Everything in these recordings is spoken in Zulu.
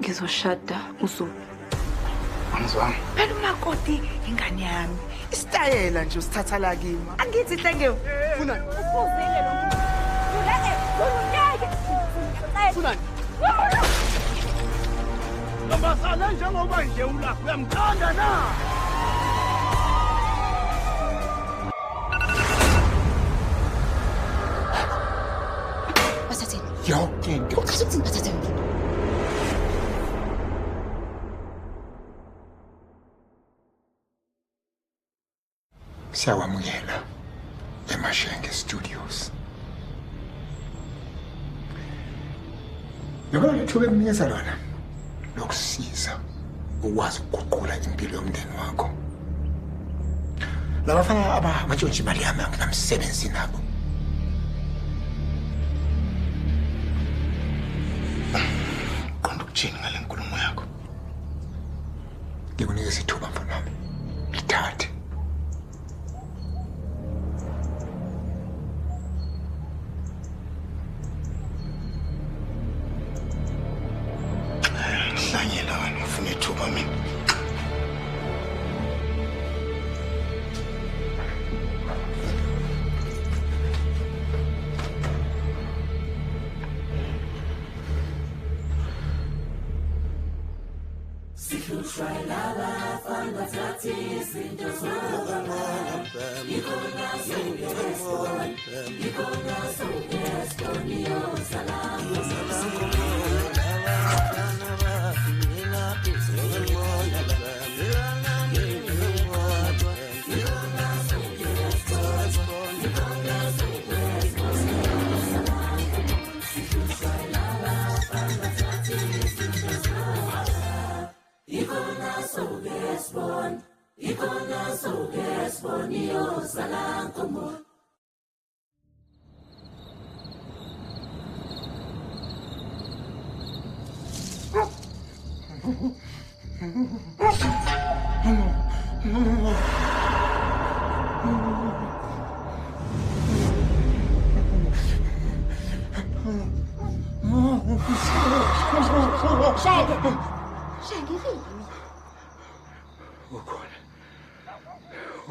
Ngizoshada uZulu. Anizwami. Phela umakoti ingane yami. Isitayela nje usithatha la kimi. Angithi hlenge. Funani. Usuzile lo muntu. Uleke, ulungeke. Funani. Ntombazana njengoba nje ulapha uyamthanda na? Bathatheni. Yonke into. Ukushuthi bathatheni. Siyawamukela eMashenge Studios. Yabona lethuba eminikeza lona lokusiza ukwazi ukuguqula impilo yomndeni wakho. Labafana abatshontsha imali yami nginamsebenzi nabo. Qonda ukuthini ngale nkulumo yakho? Ngikunikeza ithuba mfana wami. Lithathe. Hlanyela wena ufuna ithuba mina.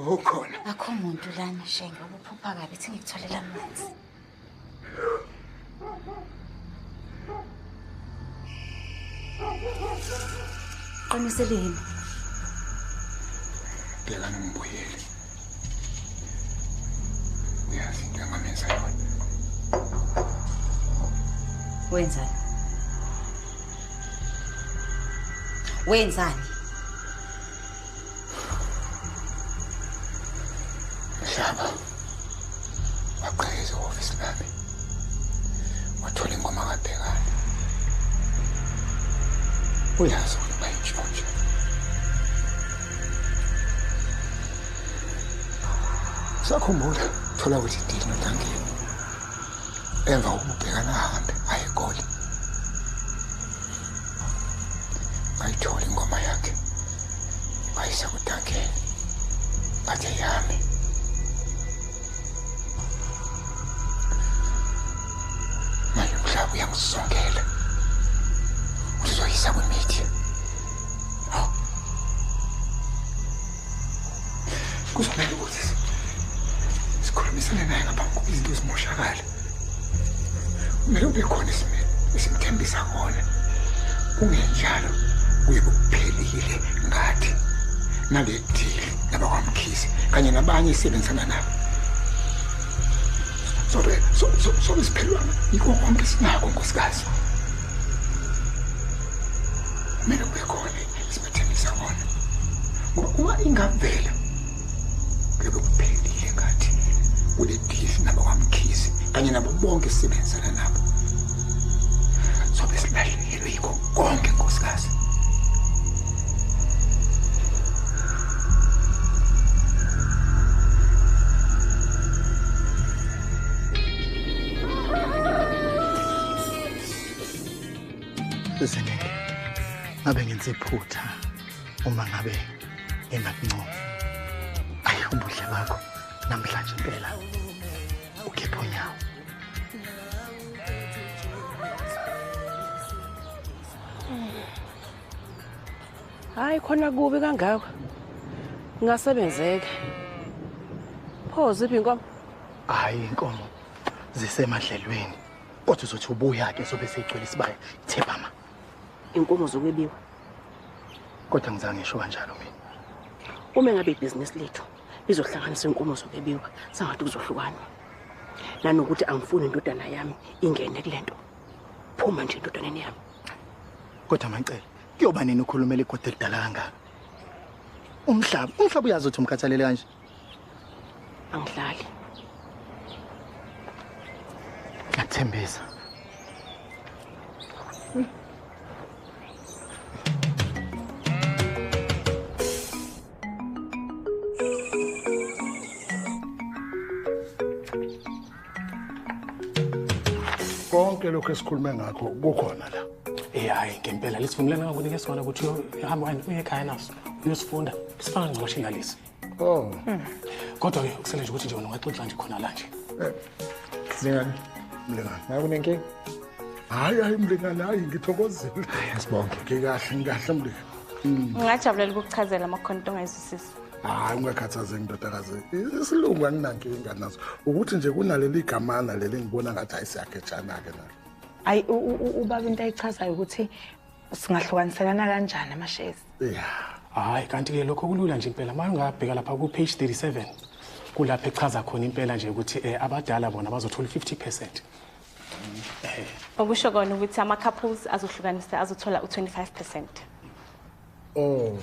Ukhona. Akho umuntu lana Shenge ubuphupha kabi ethi ngikutholela amanzi. Qiniseleni. Bhekana ngibuyele. Uyazi into engamenza yona. Wenzani? Wenzani? Mhlaba. Waqheza office lami. Wathola ingoma kaBhekana. Uyazi ukuba intshontsho. Sakhumbula thola ukuthi idili noTankeni. Emva kokuBhekana ahambe aye eGoli. Ayithola ingoma yakhe. Bayisa kuTankeni. Bathe yami. Manje Mhlaba uyangizongela. Uzoyisa kwimedia. Kuzomele ukuthi sikhulumisane naye ngaphambi kokuba izinto zimoshakale. Kumele ube khona esimthembisa khona. Kungenjalo uye kuphelile ngathi nale deal nabakwamkhisi kanye nabanye esebenzana nabo. Sobe siphelwana yiko konke sinako nkosikazi. Kumele ube khona esibathembisa khona. Uma ingavela kuyobe kuphelile ngathi kule deal nabakwamkhisi kanye nabo bonke esebenzana nabo. Sobe silahlekelwe yiko konke nkosikazi. Zeneke. Ngabe ngenze iphutha uma ngabe engakuncono. Ayi ubuhle bakho namhlanje impela. Ukhipha unyawo. Hayi khona kubi kangaka. Ngasebenzeke. Pho ziphi inkomo? Hayi inkomo zisemadlelweni. Kodwa uzothi ubuya ke sobe seyigcwele isibaya. Thebama. Inkomo zokwebiwa. Kodwa ngizange ngisho kanjalo mina. Uma ngabe ibhizinisi lethu lizohlanganisa inkomo zokwebiwa, sangathi kuzohlukana. Nanokuthi angifuni indodana yami ingene kulento. Phuma nje indodaneni yami. Kodwa mancela, kuyoba nini ukhulumela ikhodi elidala kangaka? Umhlaba uyazi ukuthi umkhathalele kanje. Angidlali. Ngathembisa. konke lokho esikhulume ngakho kukhona la. Hayi ngempela lesivumelana ngakunika sona ukuthi uhamba wena uye ekhaya naso uyosifunda sifana ngcoshi ngalisi. Oh. Kodwa ke kusele nje ukuthi nje wena ungaxoxa nje khona la nje. Mlingane. Ngabe unenkinga? Hayi mlingane, hayi ngithokozile. Sibonke. Ngikahle mlingane. Ngingajabulela ukukuchazela amakhonto ongayizwisisi. Hayi ungakhathazeki ndodakazi. Isilungu anginankinga nazo. Ukuthi nje kunaleli gamana leli ngibona ngathi ayisiyakhetshana ke nalo. Ayi ubaba into ayichazayo ukuthi singahlukaniselana kanjani amashares. Hayi kanti ke lokho kulula nje impela manje ungabheka lapha ku page 37 kulapha echaza khona impela nje ukuthi abadala bona bazothola 50%. Okusho kona ukuthi ama couples azohlukanisa azothola u25%. Oh.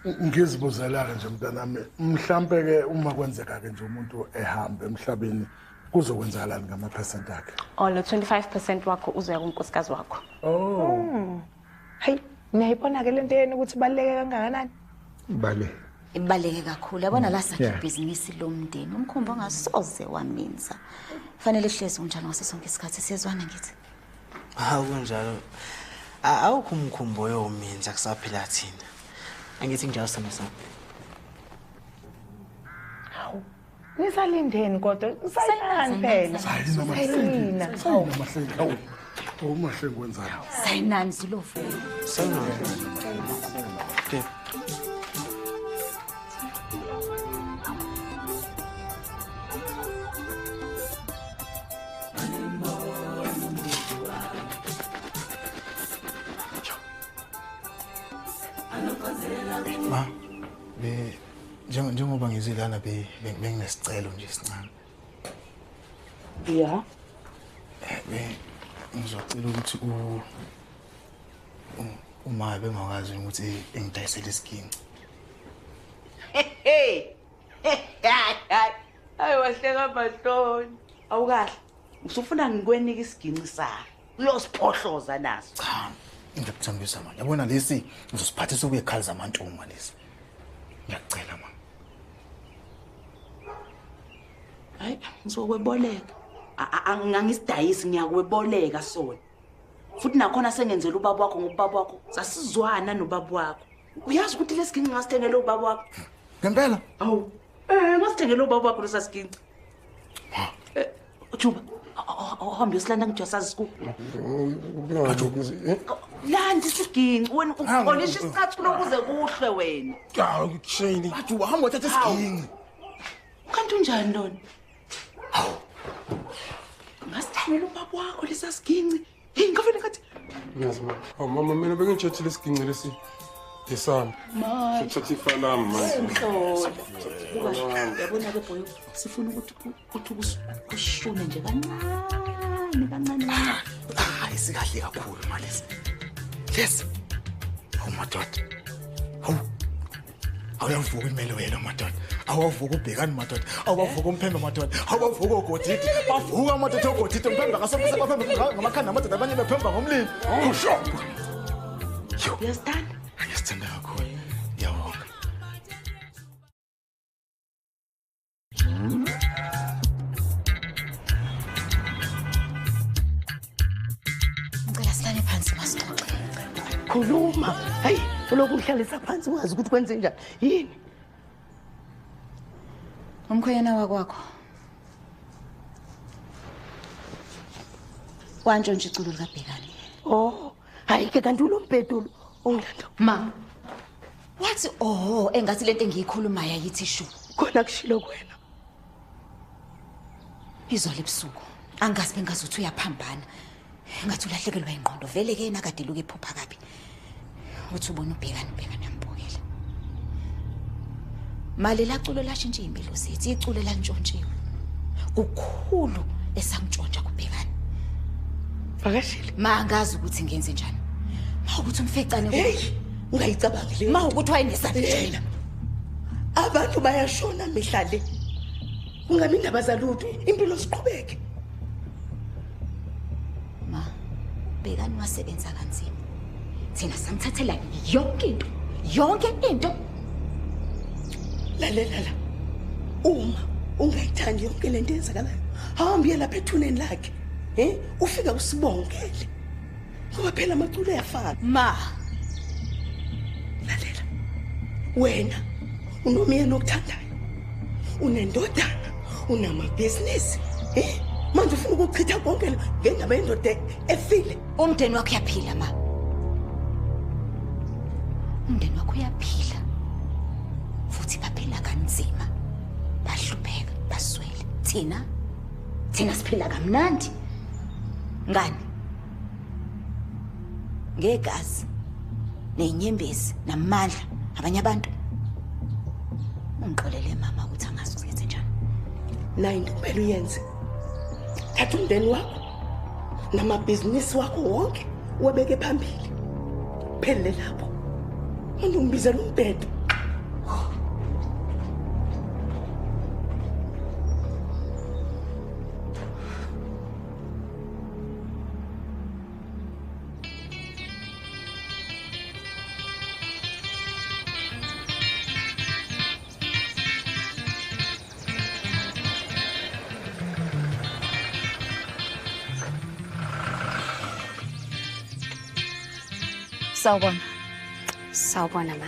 Ngizibuzela nje mntanami, mhlambe ke uma kwenzeka ke nje umuntu ehambe emhlabeni kuzokwenzakalani ngama% akhe? Lo 25% wakho uzoya kunkosikazi wakho. Oh. Hayi, niyayibona ke lento yenu ukuthi baleke kangakanani? Bale. Ibaleke kakhulu. Yabona la sakhe ibhizinisi lomndeni. Umkhumbo ngasoze waminza. Kufanele hlezi unjalo ngaso sonke isikhathi siyezwana ngithi. Hawu kunjalo. Awukho umkhumbo yominza kusaphila thina. Angithi njalo sami sami. Hawu. Nisalindeni kodwa usayinani phela. Sayina. Mahlenge. Hawu. Umahlenge kwenzani? Sayinani zilofu. Sayinani. Okay. Ma, njengoba ngizilana benginesicelo nje sincane. Yeah. Ngizocela ukuthi uma bengakwazi ukuthi engidayisele isiginci. Hayi wahleka bahloni. Awukahle. Usufuna ngikwenika isiginci sakho. Uyosiphohloza naso. Cha, ngiyakuthembisa manje. Yabona lesi ngizosiphathisa ukuyekhaliza amantunga lesi. Ngiyacela mama. Hayi, ngizokweboleka. Angisidayisi ngiyakweboleka sona. Futhi nakhona sengenzela ubaba wakho ngobaba wakho. Sasizwana nobaba wakho. Uyazi ukuthi lesiginci ngasithengela ubaba wakho. Ngempela? Awu. Ngasithengela ubaba wakho lesasiginci. Juba. Ohamba usilanda ngijosazi isiku. Landi isiginci wena ukhonisha isikhathi lokuze kuhle wena. Hawu ngikushayini. Bathi uhamba uthatha isiginci. Kanti unjani lona? Hawu. Ngasithengela ubaba wakho lesasiginci. Hey ngafuna ngathi ngiyazima. Hawu mama mina bengitshethile isiginci lesi. Yesami. Ma. Uthatha ifanami manje. Yabona ke boy sifuna ukuthi kushune nje kancane. Hayi sikahle kakhulu malesi. Yes. Oh madoda. Awuyavuka imelo wena madoda. Awavuka ubhekani madoda. Awavuka umphembe madoda. Awavuka ugodidi. Bavuka madoda ugodidi umphembe ngasompisa baphembe ngamakhanda madoda abanye bephemba ngomlilo. Usho. Uyasithanda? Ngiyasithanda kakhulu. Ngiyabonga. Ngicela silale phansi masixoxe. Khuluma. Hayi, uloku uhlalisa phansi wazi ukuthi kwenze njani. Yini? Umkhwena wakwakho. Wantshontsha iculo likabhekani. Oh, hayi ke kanti ulombhedulo ongilanda. Ma. Wathi oh engathi lento engiyikhulumayo ayithi shu. Khona kushilo kwena. Izolo ebusuku angazi bengazuthi uyaphambana. Ngathi ulahlekelwa ingqondo vele ke yena kade luke iphupha kabi. Uthi ubona ubhekana yambukela. Mali laculo lashintsha impilo sethi iculo lantshontshiwe. Kukhulu esangitshontsha kubhekana. Vakashile. Mangazi ukuthi ngenze njani. Mawukuthi umfecane hey ungayicabangi le. Mawukuthi wayenesabela. Abantu bayashona mihla le. Ungabi indaba zalutho impilo siqhubeke. Ma bhekani wasebenza kanzima. Thina samthathela yonke into. Lalela. Uma ungayithandi yonke lento eyenzakalayo, hamba uye lapha ethuneni lakhe. Ufika usibongele. Ngoba phela amaculo ayafana. Ma. Lalela. Wena unomyeni okuthandayo. Unendodana, unamabhizinisi. Manje ufuna ukuchitha konke ngendaba yendoda efile. Umndeni wakho uyaphila ma. Umndeni wakho uyaphila. Futhi baphila kanzima. Bahlupheka, baswele. Thina siphila kamnandi. Ngani? Ngegazi, nenyembezi, namandla, abanye abantu. Ungixolele mama ukuthi angazi ukuthi njani. Nayi into kumele uyenze. Thatha umndeni wakho namabhizinisi wakho wonke wabeke phambili. Phele lapho. Manje ungibizela umbhedo. Sawubona ma.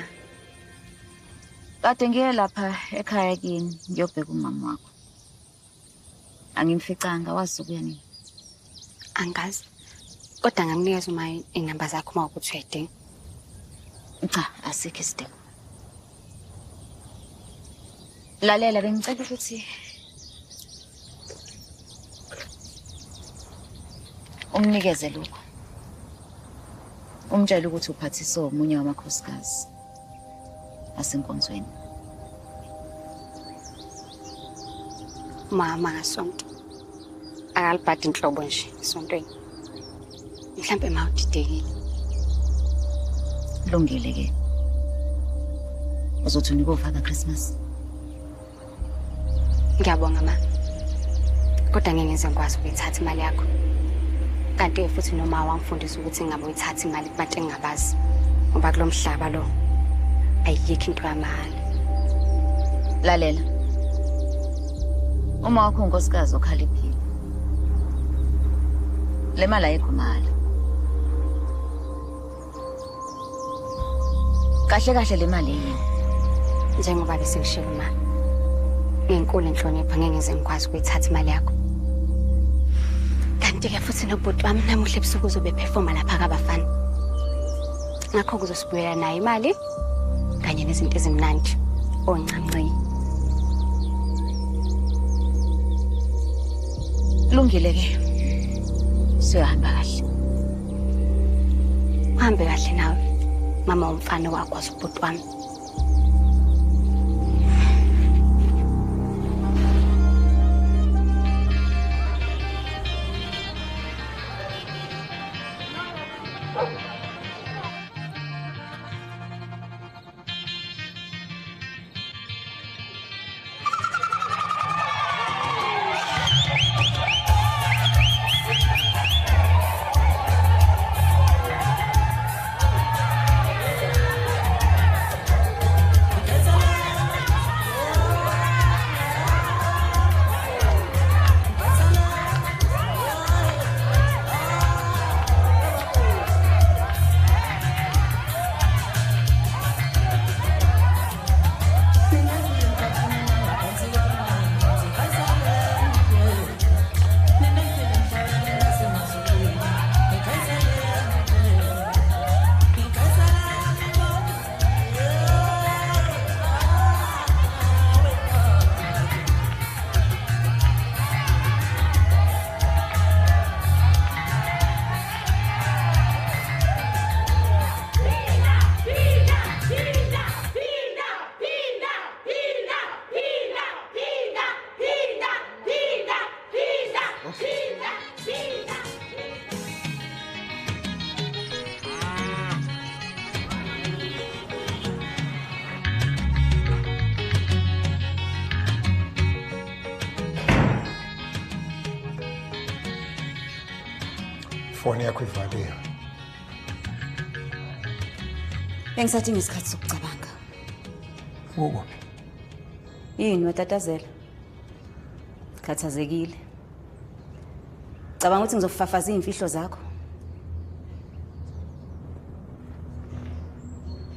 Kade ngiye lapha ekhaya kini ngiyobheka umama wakho. Angimficanga wazi ukuya nini. Angazi. Kodwa ngamnikeza uma inamba zakho uma ukuthi uyadinga. Cha, asikho isidingo. Lalela bengicela ukuthi umnikeze lokho. Umtshela ukuthi uphathiswa omunye wamakhosikazi asenkonzweni. Mama ngasonto. Akalibhadi inhlobo nje esontweni. Mhlambe mawudidekile. Lungile ke. Uzothi unika uFather Christmas. Ngiyabonga ma. Kodwa ngeke ngize ngikwazi ukuyithatha imali yakho. Kanti futhi noma wangifundisa ukuthi ngabe uyithatha imali kubantu engabazi. Ngoba kulomhlaba lo ayikho into yamahhala. Lalela. Uma wakho unkosikazi okhaliphile. Le mali ayikho mahhala. Kahle le mali yini? Njengoba bese ngishilo ma. Ngenkulu inhlonipho ngeke ngize ngikwazi ukuyithatha imali yakho. Kanti ke futhi nobhuti wami namuhla ebusuku uzobe performa lapha kabafana. Ngakho kuzosibuyela nayo imali kanye nezinto ezimnandi oncanci. Lungile ke. Siyohamba kahle. Uhambe kahle nawe. Mama umfana wakwazi ubhuti wami. ifoni yakho ivaliwe. Bengisathi ngesikhathi sokucabanga. Ukuphi? Yini watatazela? Khathazekile. Cabanga ukuthi ngizofafaza izimfihlo zakho.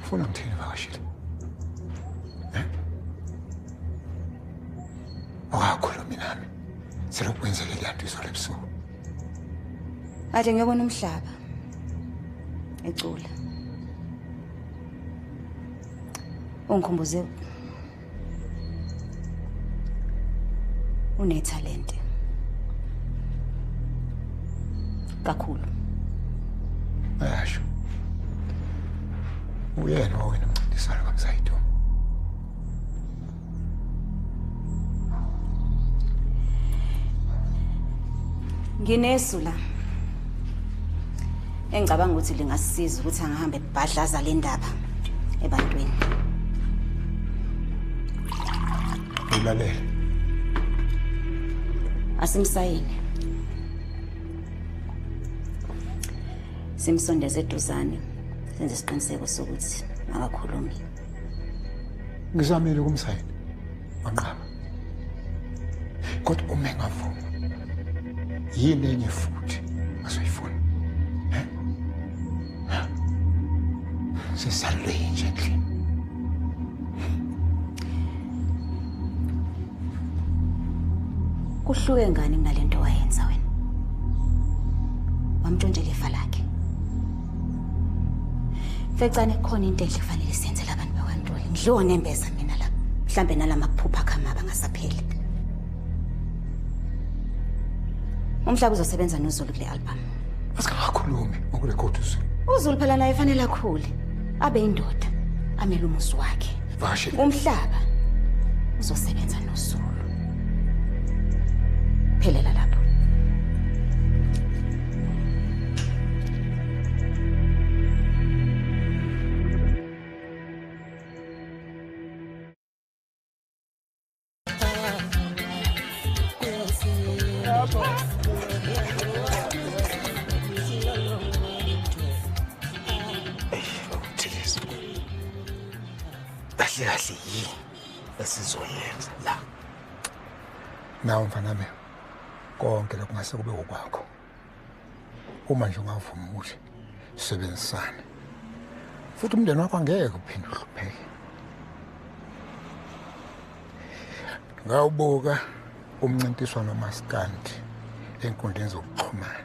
Ufuna ngithini vakashile? Awukhulumi nami. Selokwenzelela lento izolo ebusuku. Ade ngiyobona umhlaba. Ecula. Ungikhumbuze unetalente kakhulu. Ayasho. Uyena wena umncintiswano kaMzayito. Nginesu la. Engicabanga ukuthi lingasisiza ukuthi angahambe ebhadlaza le ndaba ebantwini. Ulalele. Asimsayini. Simsondeze eduzane. Senze isiqiniseko sokuthi akakhulumi. Ngizamile ukumsayina. Wanqaba. Kodwa uma engavuma. Yini enye futhi asoyifuna? Sisalwe nje endlini. Kuhluke ngani kunalento wayenza wena? Wamtshontshela ifa lakhe. Fecane khona into enhle kufanele senzele abantu bakwaNtuli. Ngidliwa nembeza mina la. Mhlambe nalama kuphupha khamaba ngasapheli. Umhlaba uzosebenza noZulu kule album. Asikakhulumi ngokurekhodi uZulu. uZulu phela naye fanele akhule. Abe indoda. Amele umuzi wakhe. Vashe. Umhlaba uzosebenza noZulu. Phelela lapho. Kahle yini esizoyenza la. Nawu mfana wami. Konke lokungase kube okwakho. Uma nje ungavuma ukuthi sisebenzisane. Futhi umndeni wakho angeke uphinde uhlupheke. Ngawubuka umncintiswano wamaskandi enkundleni zokuxhumana.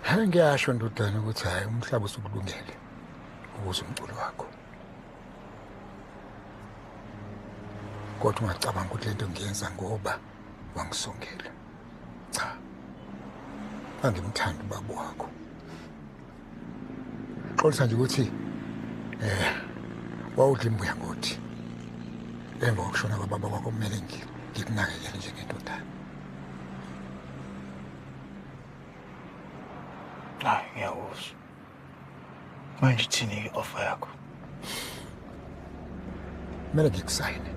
Hayi ngiyasho ndodana ukuthi hayi umhlaba usukulungele ukuze umculo wakho. Kodwa ungacabanga ukuthi lento ngiyenza ngoba wangisongela. Cha. Angimthanda ubaba wakho. Xolisa nje ukuthi wawudla imbuya ngothi. Emva kokushona kwababa wakho kumele ngikunakekele njengendodana. Hayi ngiyawuzwa. Manje thini i-offer yakho? Kumele ngikusayine.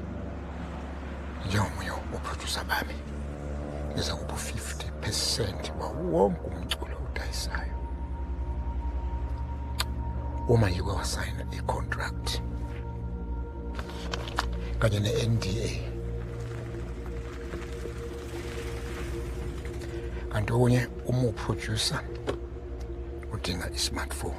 Njengomunye woproducer bami. Ngiza kuba 50% wonke umculo odayisayo. Uma yike wasayina i-contract kanye ne-NDA. Kanti okunye uma uproducer udinga i-smartphone.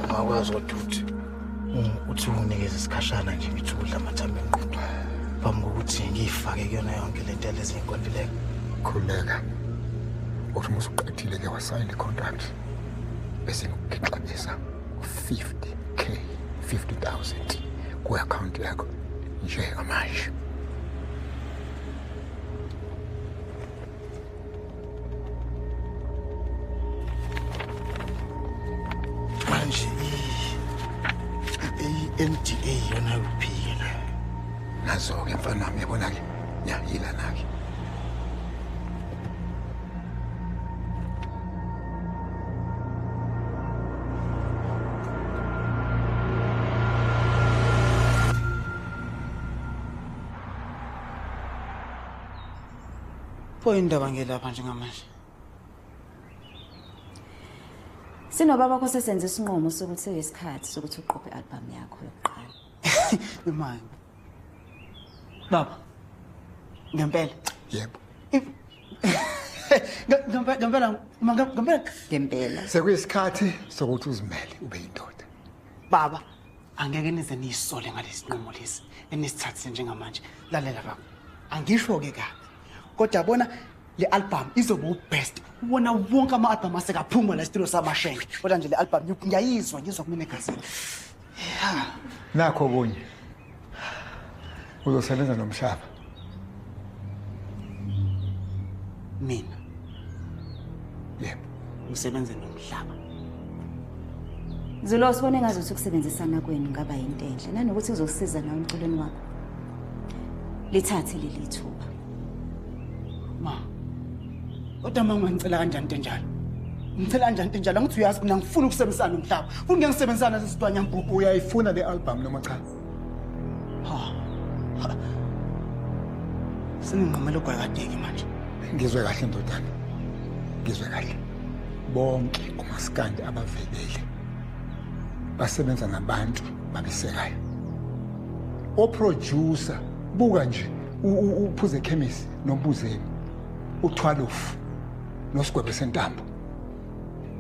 Ngakwazi ukuthi uthi unginikeze isikhashana nje ngithi udla amathambo enqondo. Phambi kokuthi ngifake kuyona yonke lento yalezi inkontileka. Khuleka. Uthi musuqedile ke wasayina i-contract. Bese ngikuxabisa 50k 50,000 ku-account yakho nje amanje. Manje i-NDA yona uphila. Nazo-ke mfana wami yabona-ke. Ya, yila nake. Oyindaba ngelapha njengamanje. Sinobaba wakho sesenze isinqumo sokuthi seyisikhathi sokuthi uqophe i-album yakho yokuqala. Imali. Baba. Ngempela. Yebo. Ngempela. Sekuyisikhathi sokuthi uzimele ube yindoda. Baba, angeke nize niyisole ngalesi sinqumo lesi enisithathile njengamanje. Lalela baba. Angisho ke kabi. Kodwa bona le album izoba ubest. Ubona wonke ama-album asekaphuma la studio samashenge. Kodwa nje le album ngiyayizwa kumina egazini. Yeah. Nakho kunye. Uzosebenza nomshaba. Mina. Yebo. Ngisebenza nomhlaba. Zulo sibone ngazuthi ukusebenzisana kwenu ngaba yinto enhle nanokuthi uzosiza nawe emculweni wakho. Lithathe leli thuba. Ma. Kodwa mama ngicela kanjani into enjalo? Ngicela kanjani into enjalo? Ngithi uyazi mina ngifuna ukusebenzisana nomhlaba. Ufuna ngisebenzisana lesitwanya mbubu. Uyayifuna le album noma cha? Ha. Siningqomela ugwayekadeki manje. Ngizwe kahle ndodana. Ngizwe kahle. Bonke umaskandi abavelele basebenza nabantu babesekayo. Oproducer buka nje uphuze chemist nombuzeni uthwalofu nosigwebe sentambo.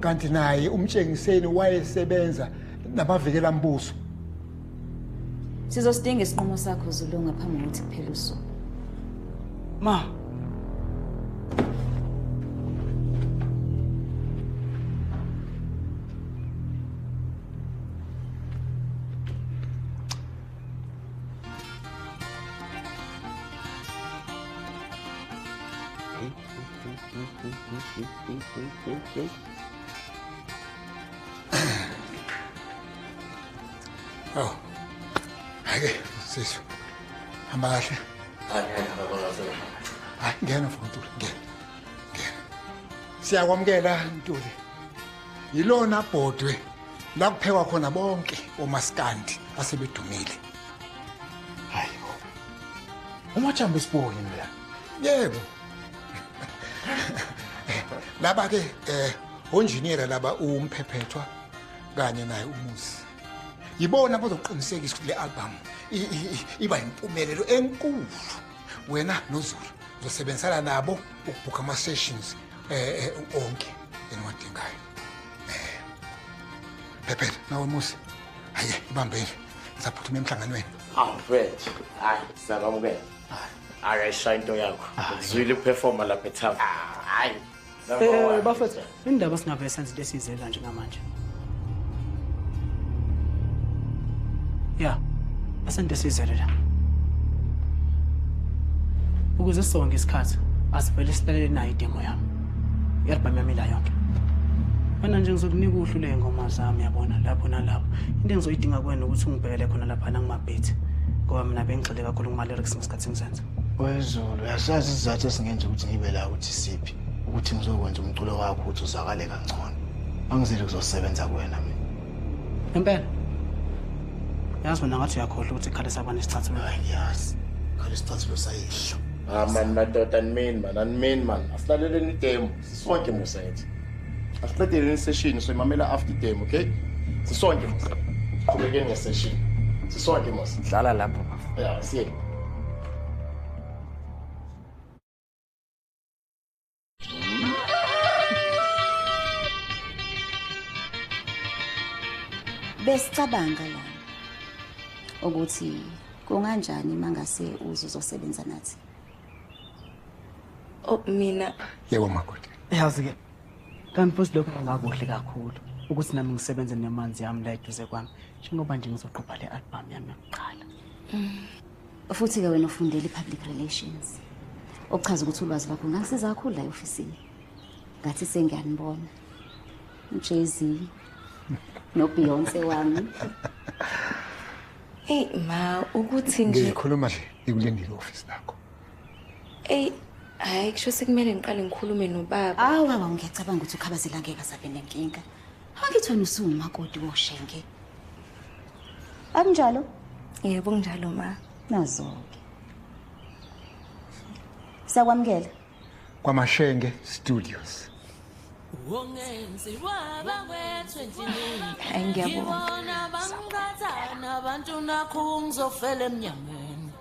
Kanti naye umtshengiseni wayesebenza nabavikela mbuso. Sizosidinga isinqumo sakho Zulu ngaphambi kokuthi kuphele usuku. Ma. Oh. Ake, sisu. Hamba kahle. Hayi, ngena mfowethu, ngena. Siyakwamukela Ntuli. Yilona bhodwe la kuphekwa khona bonke omaskandi asebedumile. Hayibo. Umajambo isipoyi mina. Yebo. Laba ke onjiniyera laba umphephetwa kanye naye umuzi. Yibona abazoqinisekisa ukuthi le album iba impumelelo enkulu. Wena noZulu uzosebenzisana nabo ukubhuka ama sessions onke enwadingayo. Phephetha nawe musi. Hayi ibambele. Ngizaphuthuma emhlanganweni. Mfethu. Hayi, siyakwamukela. Ayayishaya into yakho. Ngizwile performa lapha eThava. Hayi. Bafethu, indaba singabe senze into esizela njengamanje. Ya, asente sizele la. Ukuze sonke isikhathi asivele silalele nayo idemo yami. Yalibhami yami la yonke. Mina nje ngizokunika uhlu lengoma zami yabona lapho nalapho. Into engizoyidinga kuwena ukuthi ungibhekele khona lapha nangimabhethi. Ngoba mina bengigxile kakhulu ngama lyrics ngesikhathi ngizenza. Wezulu, yasazi isizathu esingenza ukuthi ngibe la ukuthi siphi. Ukuthi ngizokwenza umculo wakho ukuthi uzakale kangcono. Angizeli kuzosebenza kuwena mina. Impela. Yazi mina ngathi uyakhohlwa ukuthi ikhale sabani isithathu. Yazi. Khale isithathu sayisho. Man, madoda animeni man. Asilaleleni idemo. Sisonke musayithi. Asiqedele session so imamela after demo, okay? Sisonke musa. Qhubekeni ngesession. Sisonke musa. Dlala lapho. Yeah, see. Besicabanga la ukuthi kunganjani mangase uzosebenza nathi. Mina. Yebo makoti. Yazi ke. Kanti futhi lokho ngakuhle kakhulu ukuthi nami ngisebenze nemanzi yami la eduze kwami. Njengoba nje ngizoqopha le album yami yokuqala. Futhi ke wena ufundela i-public relations. Okuchaza ukuthi ulwazi lakho ngasiza kakhulu la ofisini. Ngathi sengiyanibona. Jay-Z no Beyonce wami. Ma, ukuthi nje ngikhuluma nje ikulendile office lakho. Hayi kusho sekumele ngiqale ngikhulume nobaba. Baba ngiyacabanga ukuthi ukhabazela ngeke asabe nenkinga. Angithi wena usumakoti woshenge. Akunjalo? Yebo kunjalo ma. Nazo-ke. Siyakwamukela. kwaMashenge Studios. Hayi ngiyabonga. Abantu nakho ngizofela emnyameni.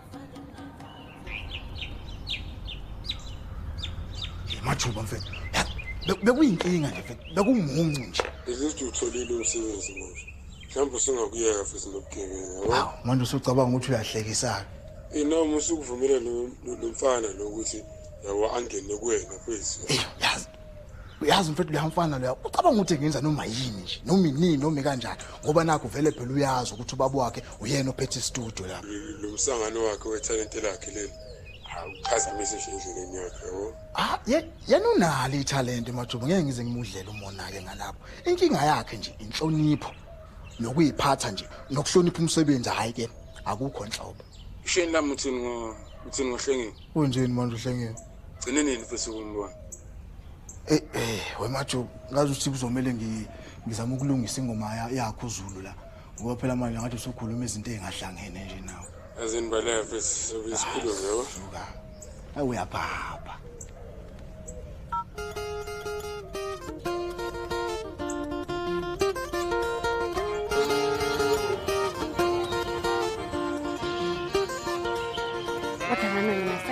Majuba mfethu. Bekuyinkinga nje mfethu. Bekunguncu nje. Lesithi utholile umsebenzi manje. Mhlawumbe singakuyeka futhi nobugebengu. Hawu, manje usucabanga ukuthi uyahlekisa. Noma usukuvumela lo mfana lokuthi yawa angene kuwena phezulu. Uyazi mfethu uyamfana lo. Ucabanga ukuthi ngenza noma yini nje, noma inini noma kanjani ngoba nakho vele phela uyazi ukuthi ubaba wakhe uyena ophethe studio la. Lo msangano wakhe wetalent lakhe leli. Awuchazamise nje endleleni yakhe yabo. Yena unalo italent Majuba ngeke ngize ngimudlela umonake ngalapho. Inkinga yakhe nje inhlonipho nokuyiphatha nje nokuhlonipha umsebenzi hayi ke akukho nhlobo. Isheni lami uthini ngohlengeni? Kunjeni manje uhlengeni? Gcine nini futhi ukumbona? Wemajuba ngazi ukuthi kuzomela ngizama ukulungisa ingoma yakho uZulu la. Ngoba phela manje ngathi usukhuluma izinto ezingahlangene nje nawe. Azini balaya futhi sobisikhulu yabo. Awu uyabhaba.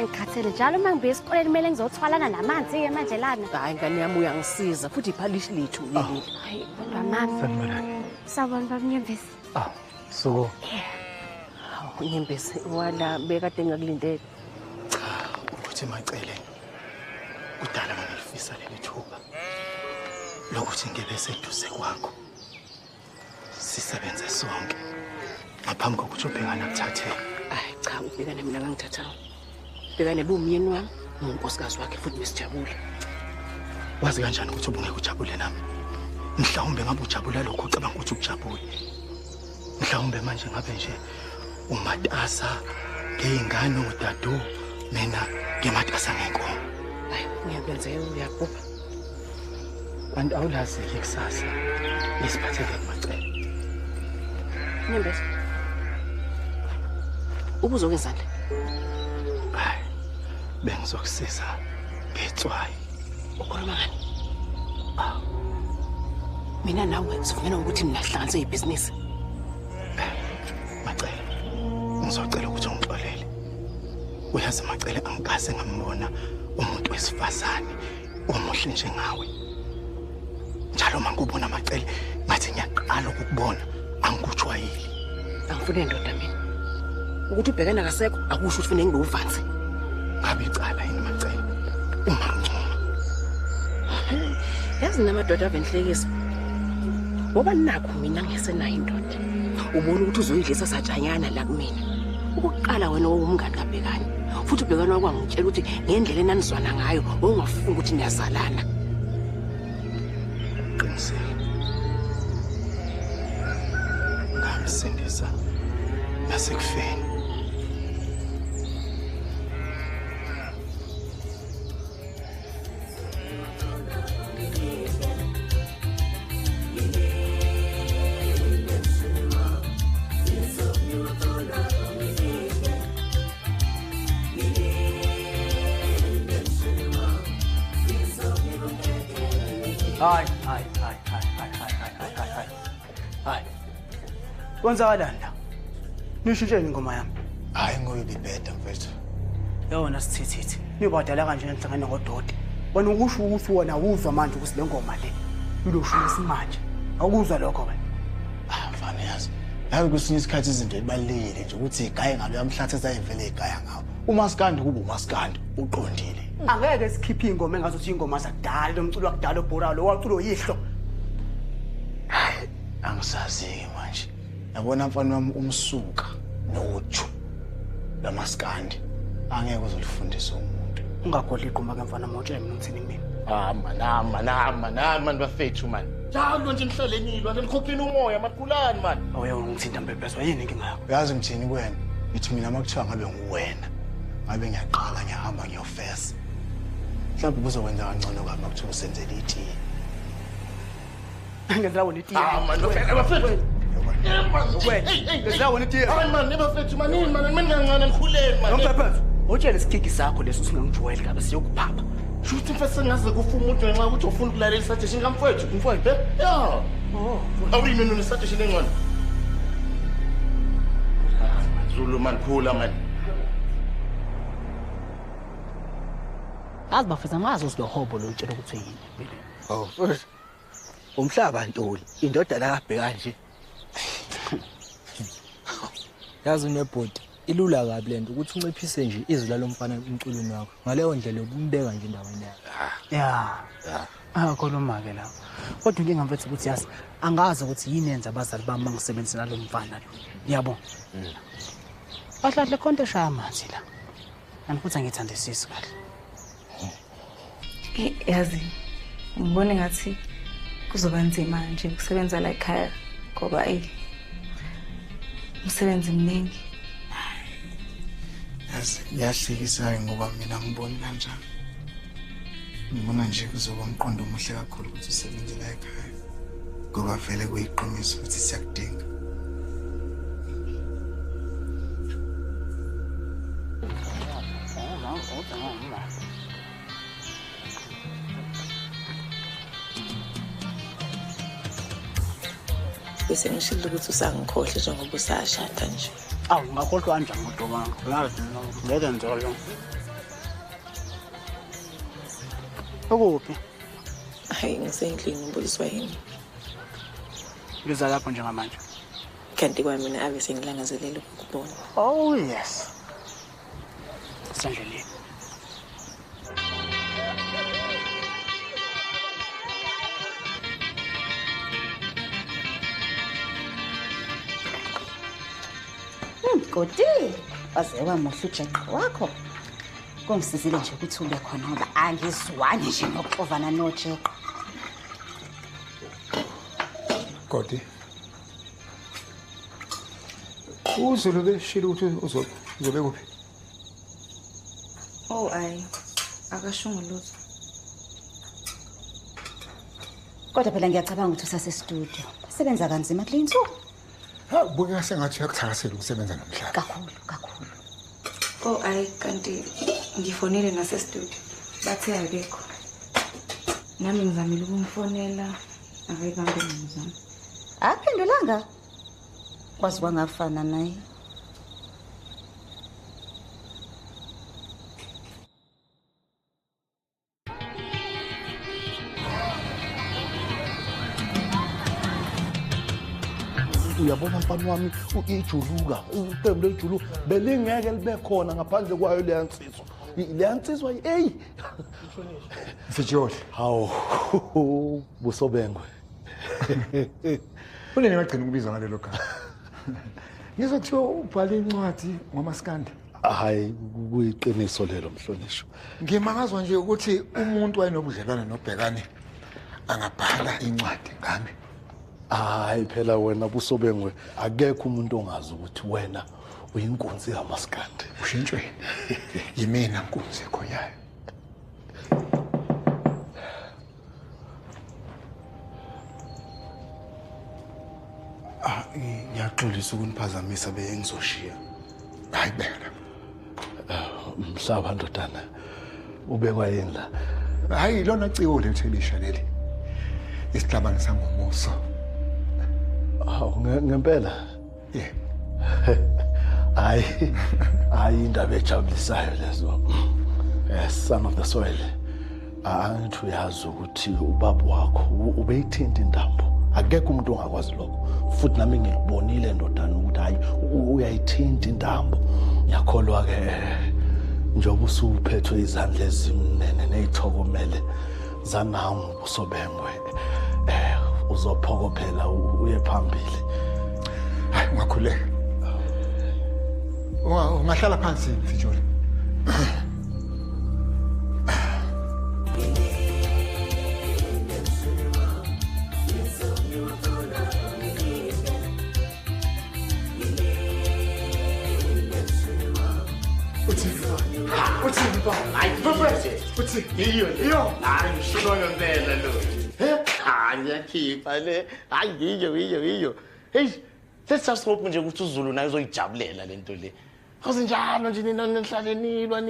Ngikhathele njalo mangibuye esikoleni kumele ngizothwalana namanzi manje lana. Hayi ngane yami uyangisiza futhi iphalishi lethu leli. Hayi kodwa mama. Sanibonani. Sawubona baba Nyembezi. So. Nyembezi wala bekade ngakulindele. Ukuthi macele. Kudala ngilifisa leli thuba. Lokuthi ngibe seduze kwakho. Sisebenze sonke. Ngaphambi kokuthi ubhekana kuthathe. Hayi cha ubhekana mina ngangithathayo. Bekane bomyeni wami unkosikazi wakhe futhi besijabule. Wazi kanjani ukuthi ubungeke ujabule nami? Mhlawumbe ngabe ujabula lokho ucabanga ukuthi ukujabule. Mhlawumbe manje ngabe nje umatasa ngeyingane udadu mina ngematasa ngenkomo. Hayi uyakwenzeka uyabhubha. Kanti awulazi ikusasa isiphatheke kumacele. Nyembezi. Ubuzokwenzani? Bengizokusiza ngetswayi. Ukhuluma ngani? Mina nawe sifuna ukuthi mina hlanganise ibhizinisi. Macele. Ngizocela ukuthi ungixolele. Uyazi Macele angikaze ngambona umuntu wesifazane omuhle njengawe. Njalo mangubona Macele ngathi ngiyaqala ukukubona angikujwayeli. Angifune indoda mina. Ukuthi ubhekana kasekho akusho ukuthi ufune ngibe uvanzi. Ngabe icala yini Macele? Uma ngcoma. Yazi namadoda avenhlekisa. Ngoba nakho mina ngisenayo indoda. Ubona ukuthi uzoyidlisa sajanyana la kumina. Ukuqala wena owumngani kaBhekani. Futhi uBhekani wakwangitshela ukuthi ngendlela enanizwana ngayo ongafuni ukuthi niyazalana. Qinisile. Ngamsindisa nasekufeni. Hayi. Kwenzakalani la? Nishintsheni ingoma yami. Hayi ngoyibi beda mfethu. Yona sithithi. Nibadala kanje emhlangane ngoDoda. Wena ukusho ukuthi wona uzwa manje ukuthi le ngoma le ilosho isimanje. Awukuzwa lokho wena? Mfana yazi. Yazi kusinye isikhathi izinto ezibalekile nje ukuthi igaye ngalo yamhlathe sayivele igaya ngawo. Umaskandi kuba umaskandi uqondile. Angeke sikhiphe ingoma engazothi ingoma zakudala lomculo wakudala obhora lo waculo yihlo. Hayi angisazi manje. Yabona mfana wami umsuka noju lamaskandi angeke uzolifundisa umuntu. Ungakhohle iqhuma ke mfana motshela mina uthini kumina. Man bafethu man. Njalo nje nihlele nilwa nikhophini umoya makulani man. Awuya ungithinta mbebhezwa yini inkinga yakho? Uyazi ngithini kuwena? Ngithi mina makuthiwa ngabe nguwena. Ngabe ngiyaqala ngiyahamba ngiyofesa. Mhlawumbe kuzokwenza kancane kabi makuthiwa usenzele itiye. Ngenzela wona itiye. Man bafethu. Ngenzela wona itiye. Hayi man bafethu man ngingangana nikhuleni man. Mbebhezwa. Utshele isikiki sakho leso singangijwayeli kabe siyokuphapha. Shuthi mfethu sengaze kufa umuntu ngenxa ukuthi ufuna ukulalela isuggestion kamfowethu. Mfowethu, yeah. Oh, awuyini nini isuggestion engcono? Zulu man khula man. Azibafisa ngazo silohobo lo utshela ukuthi yini. Oh, first. Umhlaba ntoli, indodana kabheka nje. Yazi nebhodi, ilula kabi lento ukuthi unciphise nje izwi lalomfana emculweni wakho. Ngaleyo ndlela ukumbeka nje endaweni yakhe. Yeah. Khuluma ke lapho. Kodwa inkinga mfethu ukuthi yazi angazi ukuthi yini yenza abazali bami mangisebenza nalomfana lo. Yabo. Bahlahle konke shaya amanzi la. Angifuthi ngithandisisi kahle. Yazi ngibone ngathi kuzoba nzima nje ukusebenza la ekhaya ngoba umsebenzi mningi. Yazi ngiyahlekisayo ngoba mina ngibona kanjani. Ngibona nje kuzoba umqondo omuhle kakhulu ukuthi usebenze la ekhaya. Ngoba vele kuyiqiniso ukuthi siyakudinga. Bese ngishilo ukuthi usangikhohle njengoba usashada nje. Awu ngakhohlwa kanjani ngodo wami. Ngazi ngeke njalo. Ukuphi? Hayi ngisendlini ngibuliswa yini. Ngiza lapho njengamanje. Kanti kwami ave sengilangazelela ukubona. Oh yes. Sendleleni. Kodi, wazewa muhle uJeqo wakho. Kongisizile nje ukuthi ube khona ngoba angizwani nje nokuxovana noJeqo. Kodi. Uzulu beshilo ukuthi uzobe kuphi? Oh akashungu lutho. Kodwa phela ngiyacabanga ukuthi usase studio. Sebenza kanzima kule insuku. Buka sengathi uyakuthakasela ukusebenza namhlanje. Kakhulu. Oh kanti ngifonele nase studio. Bathe akekho. Nami ngizamile ukumfonela akayibambe ngizama. Aphendulanga. Kwazi kwangafana naye. Uyabona mfana wami ijuluka iqembu lejulu belingeke libe khona ngaphandle kwayo leyansizwa hey Mfijoli hawo busobengwe unene ngagcina ukubiza ngalelo gama ngizothiwa ubhale incwadi ngomaskandi hayi kuyiqiniso lelo mhlonishwa ngimangazwa nje ukuthi umuntu wayenobudlelwane nobhekane angabhala incwadi ngami. Hayi phela wena busobengwe akekho umuntu ongazi ukuthi wena uyinkunzi yamaskandi. Ushintshwe yimina inkunzi khonyayo. Ngiyaxolisa ukuniphazamisa bengizoshiya. Hayi bela. Mhlaba ndodana ubekwa yini la? Hayi lona ciko lethelishwa leli. Isihlabani sangomuso. Ngempela hayi indaba ejabulisayo lezo. Son of the soil. Angithi uyazi ukuthi ubaba wakho ubeyithinta intambo. Akekho umuntu ongakwazi lokho. Futhi nami ngikubonile ndodana ukuthi hayi uyayithinta intambo. Ngiyakholwa ke njengoba usuphethwe izandla ezimnene nezithokomele zanangu usobengwe. Uzophokophela uye phambili. Hayi ungakhuleka. Ungahlala phansi Mfijoli. Uthi iyo hayi ngishilo ngempela lo. Ngiyakhipha le hayi iyo hey let's just hope nje ukuthi uZulu naye uzoyijabulela lento le Awuzinjalo nje nina nihlale nilwa.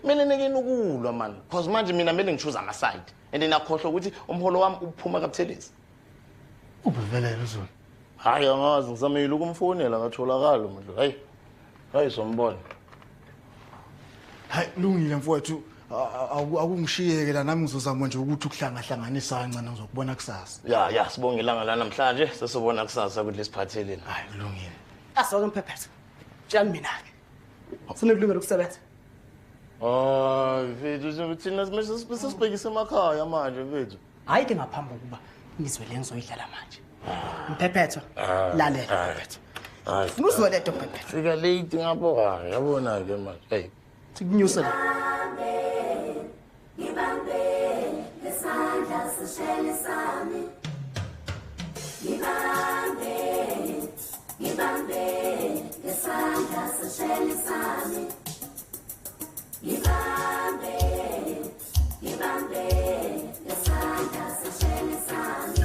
Mele nekeni ukulwa man. Because manje mina mele ngichoose ama side. And nakhohlwa ukuthi umholo wami uphuma kaButhelezi. Ubevelele uzulu. Hayi angazi ngizamile ukumfonela ngatholakala manje. Hayi sombona. Hayi lungile mfowethu. Akungishiyeke la nami ngizozama nje ukuthi ukuhlangahlanganisa kancane ngizokubona kusasa. Ya sibonge ilanga la namhlanje sesobona kusasa ukuthi lesiphatheleni. Hayi kulungile. Asoke mphephethe. Tshani mina ke. Sinekulungela ukusebenza. Mfethu thina sibhekise emakhaya manje mfethu. Hayi ke ngaphambi kokuba nizwe le ngizoyidlala manje. Mphephetho. Lalela mphephetho. Hayi. Funa uzoleta mphephetho. Fika late ngapho hayi yabona ke manje. Hey. Sikunyusela. Ngibambe ngesandla sishele sami. Ngibambe ngesandla sishele sami. Ngibambe ngesandla sishele sami.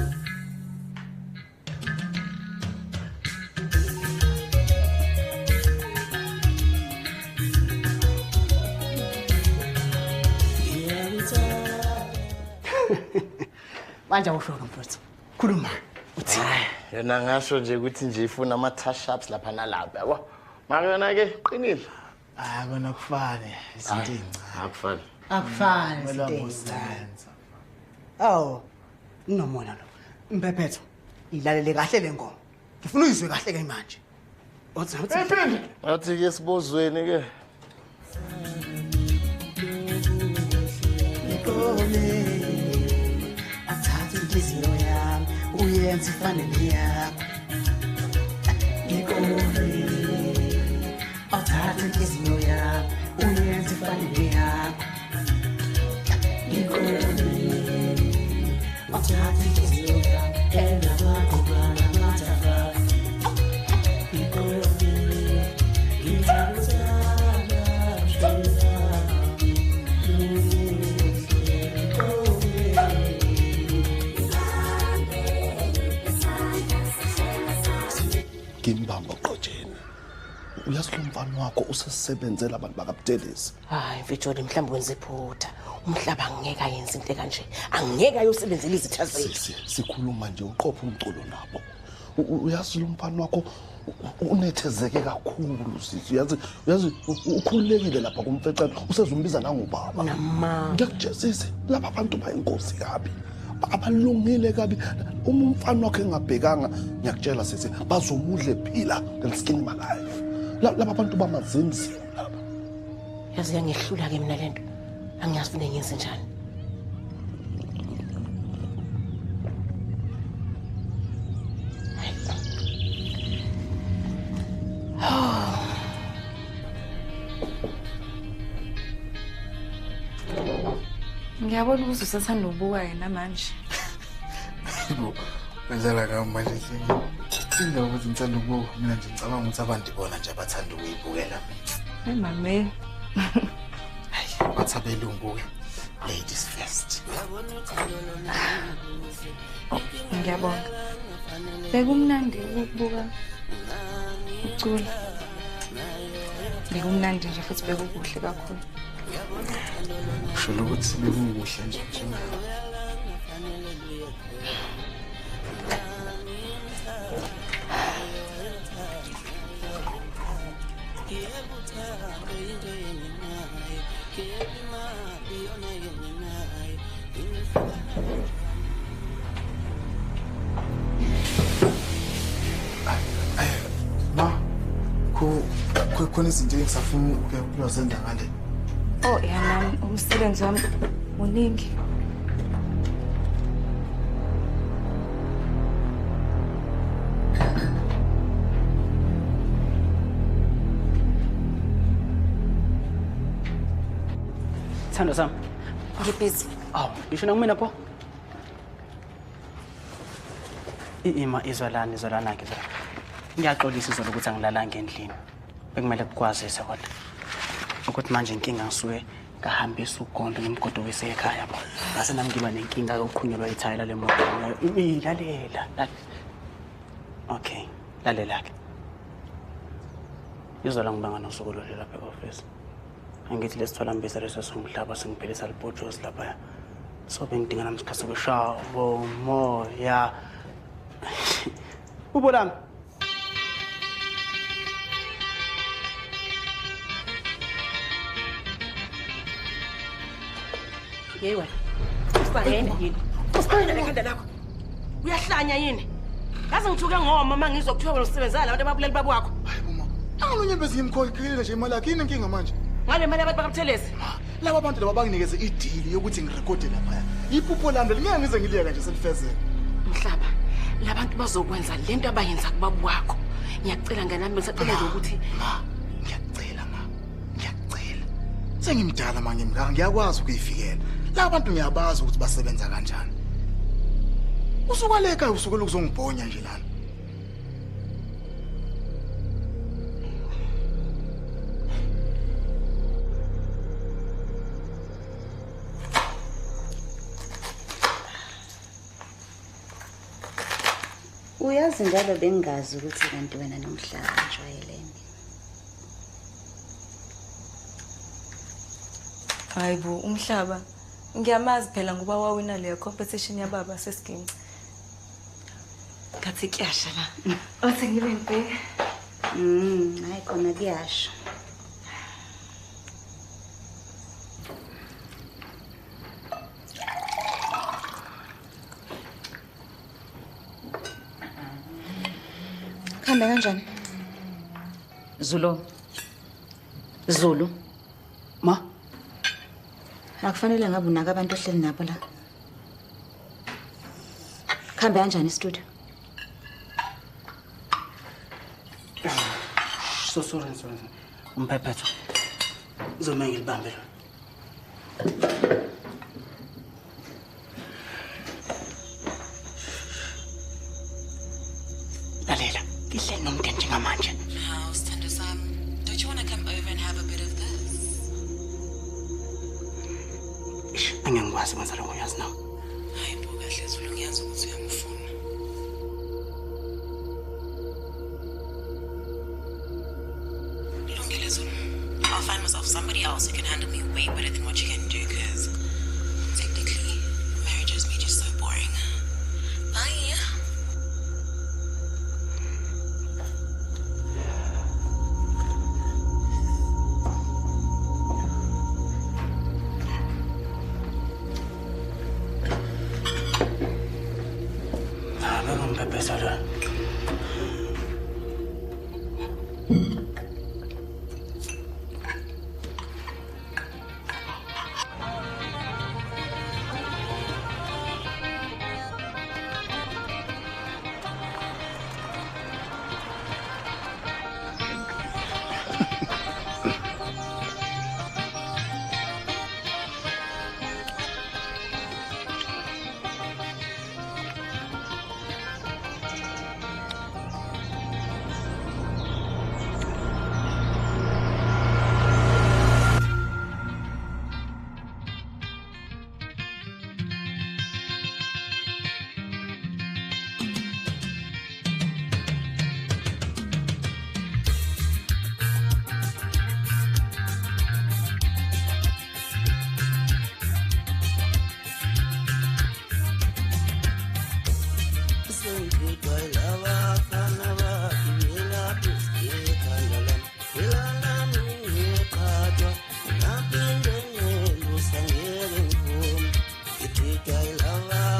Manje awushoka mfowethu. Khuluma. Uthi Yena ngasho nje ukuthi nje ifuna ama touch ups lapha nalapha yabo. Makana ke qinile. Kona kufane izinto ezincane. Akufani. akufani Melamusenza. Awu. Inomona lo. Mphephetho. Ilalele kahle le ngoma. Ngifuna uyizwe kahle ke manje. Othi Athi ke sibozweni ke. Athatha inhliziyo yami uyenze ifanele yakho. Ngikone. Athatha inhliziyo yami uyenze ifanele yakho. Ngikone. Athatha inhliziyo yami engamakubana mathafa. Ngikone. Ngimbamba uqojeni. Uyazi lo mfana wakho usesebenzela abantu bakaButelezi. Hayi mfethu mhlawumbe wenza iphutha. Umhlaba angeke ayenze into kanje. Angeke ayosebenzela izitha zethu. Sikhuluma nje uqopha umculo nabo. Uyazi lo mfana wakho unethezeke kakhulu sisi. Uyazi ukhululekile lapha kumfecane usezumbiza nangobaba. Nama. Ngiyakujezisa laba abantu bayinkosi kabi. Abalungile kabi uma umfana wakhe engabhekanga ngiyakutshela sisi bazomudle phila ngeskin my life. Laba abantu bamazimzi laba. Yazi yangehlula ke mina lento. Angiyazi fune ngenze njani. Ngiyabona ukuthi usathanda ukubuka yena manje. Yebo. Wenzela ka manje singi. Indaba ukuthi ngithanda ukubuka mina nje ngicabanga ukuthi abantu bona nje abathanda ukuyibukela mina. Hey mame. Hayi, bathabela umbuke. Ladies first. Ngiyabonga. Bekumnandi ukubuka ucula. Bekumnandi nje futhi bekukuhle kakhulu. Sholo ukuthi bekukuhle nje njengayo. Khona izinto engisafuna ukuzenza ngale. Oh yana umsebenzi wami uningi. Thando sami. Ngibhizi. Ngisho nakumina pho. Ima izolana ke phela. Ngiyaxolisa izolo ukuthi angilalanga endlini. Bekumele kukwazise kodwa. Ukuthi manje inkinga ngisuke ngahambisa uGombe ngimgodo wese ekhaya pho. Ngase nami ngiba nenkinga yokukhunyelwa ithayela lemoto. Ilalela. Okay. Lalela ke. Izola ngibanga nosuku lolu lapha e-office. Angithi lesitholampisa leso singumhlaba singiphelisa libhojozi lapha. So bengidinga namsikhathi sokushaya moya. Ubulami. Yewe. Usibangene yini? Usibangene lekhanda lakho. Uyahlanya yini? Yazi ngithuke ngoma mangizokuthiwa wena usebenza la abantu ababulali babo wakho. Anginyembezi ngimkhokhile nje imali yakhe yini inkinga manje? Ngale mali abantu bakabuthelezi. Laba abantu laba banginikeze ideal yokuthi ngirekode lapha. Iphupho lami ngeke ngize ngiliyeka nje selifezeke. Mhlaba, labantu bazokwenza lento abayenza kubaba wakho. Ngiyacela nganami ngisacela nje ukuthi ngiyacela. Sengimdala manje ngiyakwazi ukuyifikela. La bantu ngiyabazi ukuthi basebenza kanjani. Usukwaleka usukela ukuzongibhonya nje lana. Uyazi njalo bengazi ukuthi kanti wena nomhlaba njwayelene. Hayibo umhlaba. Ngiyamazi phela ngoba wawina leyo competition yababa sesigini. Kathi kuyasha la. Othi ngibe ngibheke. Hayi khona kuyasha. Khamba kanjani? Zulu. Ma. Akufanele ngabe unaka abantu ohleli nabo la. Khamba kanjani studio? Sorry. Umphephetho. Uzoma ngilibambe lo. Lalela, ngihleli nomntwana njengamanje. How, Stand Sam? Don't you want to come over and have a bit of this? Angengikwazi manje lo uyazi nawe. Hayi bo kahle Zulu ngiyazi ukuthi uyangifuna. Lungile Zulu. I'll find myself somebody else who can handle me way better than what you can do, because technically marriage has made you so boring. Bye.